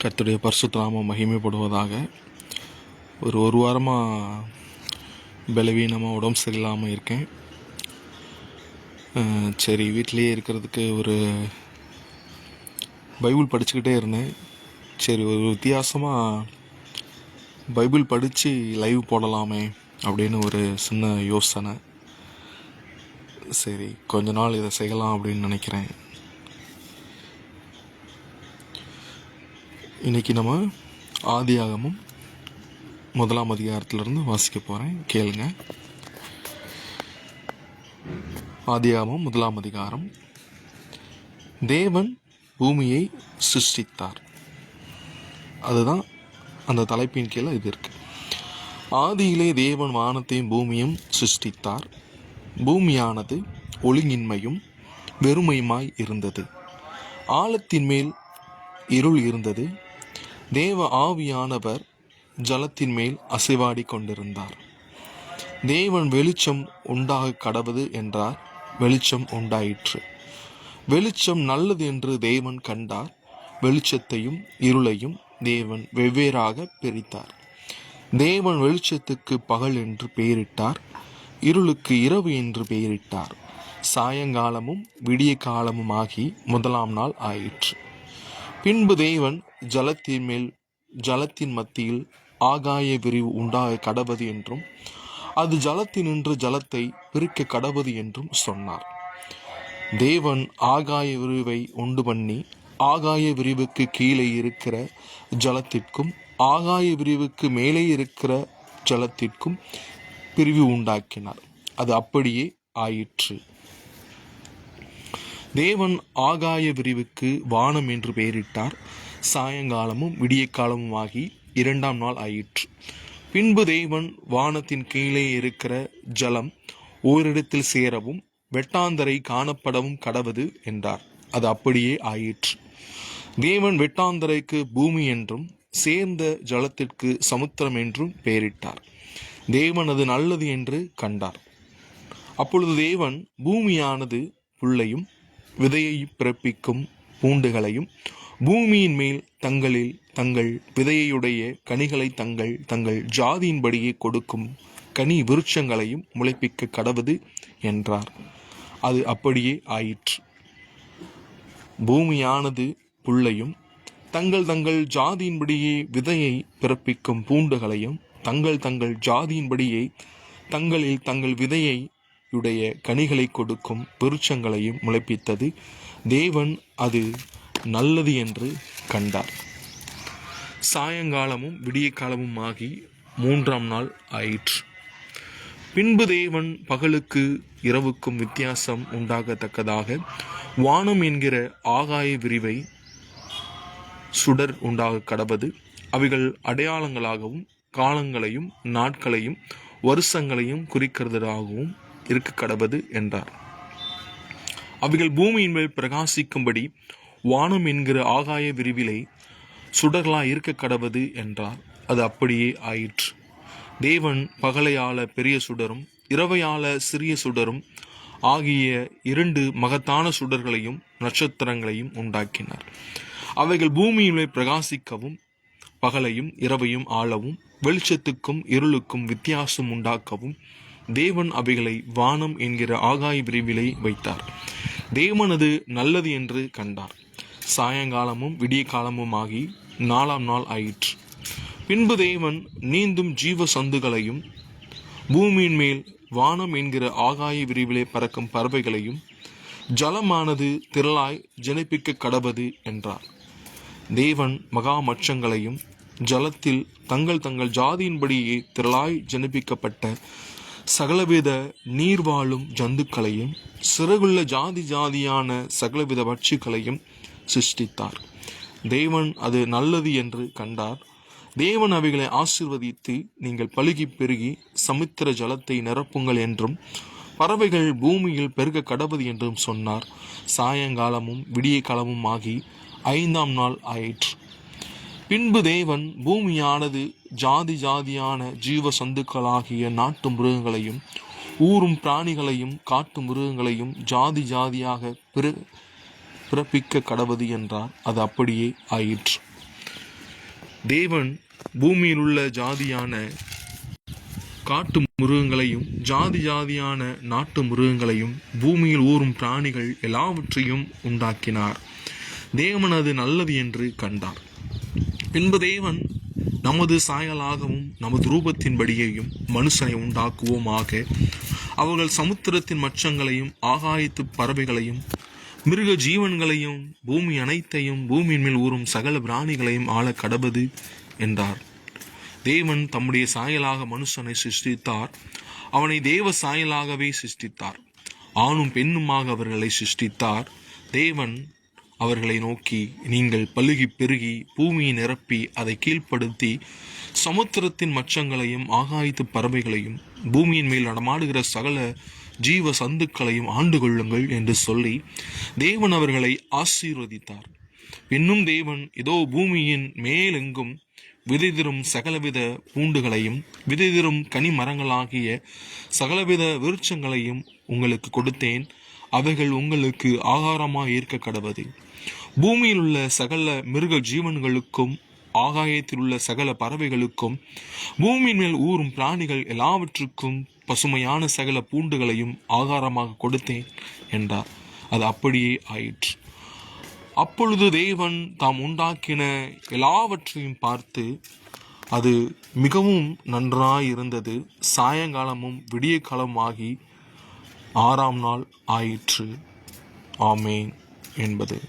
கர்த்தருடைய பரிசுத்த நாமம் மகிமைப்படுவதாக. ஒரு வாரமாக பலவீனமாக உடம்பு சரியில்லாமல் இருக்கேன். சரி, வீட்டிலேயே இருக்கிறதுக்கு ஒரு பைபிள் படிச்சுக்கிட்டே இருந்தேன். சரி, ஒரு வித்தியாசமாக பைபிள் படித்து லைவ் போடலாமே அப்படின்னு ஒரு சின்ன யோசனை. சரி, கொஞ்ச நாள் இதை செய்யலாம் அப்படின்னு நினைக்கிறேன். இன்றைக்கி நம்ம ஆதியாகமம் 1 அதிகாரத்திலிருந்து வாசிக்க போகிறேன், கேளுங்க. ஆதியாகமம் 1 அதிகாரம். தேவன் பூமியை சிருஷ்டித்தார். அதுதான் அந்த தலைப்பின் கீழே இது இருக்கு. ஆதியிலே தேவன் வானத்தையும் பூமியும் சிருஷ்டித்தார். பூமியானது ஒழுங்கின்மையும் வெறுமையுமாய் இருந்தது. ஆழத்தின் மேல் இருள் இருந்தது. தேவ ஆவியானவர் ஜலத்தின் மேல் அசைவாடி கொண்டிருந்தார். தேவன் வெளிச்சம் உண்டாக கடவது என்றார். வெளிச்சம் உண்டாயிற்று. வெளிச்சம் நல்லது என்று தேவன் கண்டார். வெளிச்சத்தையும் இருளையும் தேவன் வெவ்வேறாக பிரித்தார். தேவன் வெளிச்சத்துக்கு பகல் என்று பெயரிட்டார். இருளுக்கு இரவு என்று பெயரிட்டார். சாயங்காலமும் விடிய காலமும் ஆகி 1 நாள் ஆயிற்று. பின்பு தேவன் ஜலத்தின் மத்தியில் ஆகாய விரிவு உண்டாக கடவது என்றும் அது ஜலத்தினின்று ஜலத்தை பிரிக்க கடவது என்றும் சொன்னார். தேவன் ஆகாய விரிவை உண்டு பண்ணி ஆகாய விரிவுக்கு கீழே இருக்கிற ஜலத்திற்கும் ஆகாய விரிவுக்கு மேலே இருக்கிற ஜலத்திற்கும் பிரிவு உண்டாக்கினார். அது அப்படியே ஆயிற்று. தேவன் ஆகாய விரிவுக்கு வானம் என்று பெயரிட்டார். சாயங்காலமும் விடிய காலமும் ஆகி 2 நாள் ஆயிற்று. பின்பு தேவன் வானத்தின் கீழே இருக்கிற ஜலம் ஓரிடத்தில் சேரவும் வெட்டாந்தரை காணப்படவும் கடவது என்றார். அது அப்படியே ஆயிற்று. தேவன் வெட்டாந்தரைக்கு பூமி என்றும் சேர்ந்த ஜலத்திற்கு சமுத்திரம் என்றும் பெயரிட்டார். தேவன் அது நல்லது என்று கண்டார். அப்பொழுது தேவன் பூமியானது புல்லையும் விதையை பிறப்பிக்கும் பூண்டுகளையும் பூமியின் மேல் தங்கள் விதையுடைய கனிகளை தங்கள் ஜாதியின்படியே கொடுக்கும் கனி விருட்சங்களையும் முளைப்பிக்க கடவது என்றார். அது அப்படியே ஆயிற்று. பூமியானது புல்லையும் தங்கள் ஜாதியின்படியே விதையை பிறப்பிக்கும் பூண்டுகளையும் தங்கள் ஜாதியின்படியே தங்கள் விதையை உடைய கனிகளை கொடுக்கும் விருட்சங்களையும் முளைப்பித்தது. தேவன் அது நல்லது என்று கண்டார். சாயங்காலமும் விடிய காலமும் ஆகி 3 நாள் ஆயிற்று. பின்பு தேவன் பகலுக்கு இரவுக்கும் வித்தியாசம் உண்டாகத்தக்கதாக வானம் என்கிற ஆகாய விரிவை சுடர் உண்டாக கடவது. அவைகள் அடையாளங்களாகவும் காலங்களையும் நாட்களையும் வருஷங்களையும் குறிக்கிறதாகவும் இருக்க கடவது என்றார். அவைகள் பூமியின் மேல் பிரகாசிக்கும்படி வானம் என்கிற ஆகாய விரிவிலே சுடர்களாய் இருக்க கடவது என்றார். அது அப்படியே ஆயிற்று. தேவன் பகலையால பெரிய சுடரும் இரவையால சிறிய சுடரும் ஆகிய 2 மகத்தான சுடர்களையும் நட்சத்திரங்களையும் உண்டாக்கினார். அவைகள் பூமியின் மேல் பிரகாசிக்கவும் பகலையும் இரவையும் ஆளவும் வெளிச்சத்துக்கும் இருளுக்கும் வித்தியாசம் உண்டாக்கவும் தேவன் அவைகளை வானம் என்கிற ஆகாய விரிவிலை வைத்தார். தேவன் அது நல்லது என்று கண்டார். சாயங்காலமும் விடிய காலமும் ஆகி 4 நாள் ஆயிற்று. பின்பு தேவன் நீந்தும் ஜீவ சந்துகளையும் பூமியின் மேல் வானம் என்கிற ஆகாய விரிவிலே பறக்கும் பறவைகளையும் ஜலமானது திரளாய் ஜனிப்பிக்க கடவது என்றார். தேவன் மகா மச்சங்களையும் ஜலத்தில் தங்கள் ஜாதியின்படியே திரளாய் ஜனிப்பிக்கப்பட்ட சகலவித நீர் வாழும் ஜந்துக்களையும் சிறகுள்ள ஜாதியான சகலவித பட்சிகளையும் சிருஷ்டித்தார். தேவன் அது நல்லது என்று கண்டார். தேவன் அவைகளை ஆசீர்வதித்து, நீங்கள் பலுகி பெருகி சமுத்திர ஜலத்தை நிரப்புங்கள் என்றும் பறவைகள் பூமியில் பெருக கடவது என்றும் சொன்னார். சாயங்காலமும் விடிய காலமும் ஆகி 5 நாள் ஆயிற்று. பின்பு தேவன் பூமியானது ஜாதியான ஜீவ சந்துக்களாகிய நாட்டு மிருகங்களையும் ஊரும் பிராணிகளையும் காட்டு மிருகங்களையும் ஜாதியாக பிறப்பிக்க கடவது என்றார். அது அப்படியே ஆயிற்று. தேவன் பூமியில் உள்ள ஜாதியான காட்டு மிருகங்களையும் ஜாதியான நாட்டு மிருகங்களையும் பூமியில் ஊறும் பிராணிகள் எல்லாவற்றையும் உண்டாக்கினார். தேவன் அது நல்லது என்று கண்டார். பின்பு தேவன் நமது சாயலாகவும் நமது ரூபத்தின்படியையும் மனுஷனை உண்டாக்குவோமாக. அவர்கள் சமுத்திரத்தின் மச்சங்களையும் ஆகாயத்து பறவைகளையும் மிருக ஜீவன்களையும் பூமி அனைத்தையும் பூமியின் மேல் ஊறும் சகல பிராணிகளையும் ஆள கடவது என்றார். தேவன் தம்முடைய சாயலாக மனுஷனை சிருஷ்டித்தார். அவனை தேவ சாயலாகவே சிருஷ்டித்தார். ஆணும் பெண்ணுமாக அவர்களை சிருஷ்டித்தார். தேவன் அவர்களை நோக்கி, நீங்கள் பலுகி பெருகி பூமியை நிரப்பி அதை கீழ்ப்படுத்தி சமுத்திரத்தின் மச்சங்களையும் ஆகாயத்து பறவைகளையும் பூமியின் மேல் நடமாடுகிற சகல ஜீவ சந்துக்களையும் ஆண்டு கொள்ளுங்கள் என்று சொல்லி தேவன் அவர்களை ஆசீர்வதித்தார். பின்னும் தேவன், இதோ பூமியின் மேலெங்கும் விதைதிரும் சகலவித பூண்டுகளையும் விதைதிரும் கனி மரங்களாகிய சகலவித விருட்சங்களையும் உங்களுக்கு கொடுத்தேன். அவைகள் உங்களுக்கு ஆகாரமாக இருக்க கடவது. பூமியில் உள்ள சகல மிருக ஜீவன்களுக்கும் ஆகாயத்தில் உள்ள சகல பறவைகளுக்கும் பூமியின் மேல் ஊறும் பிராணிகள் எல்லாவற்றுக்கும் பசுமையான சகல பூண்டுகளையும் ஆகாரமாக கொடுத்தேன் என்றார். அது அப்படியே ஆயிற்று. அப்பொழுது தேவன் தாம் உண்டாக்கின எல்லாவற்றையும் பார்த்து அது மிகவும் நன்றாயிருந்தது. சாயங்காலமும் விடிய காலமாகி 6ஆம் நாள் ஆயிற்று. ஆமேன் என்பது.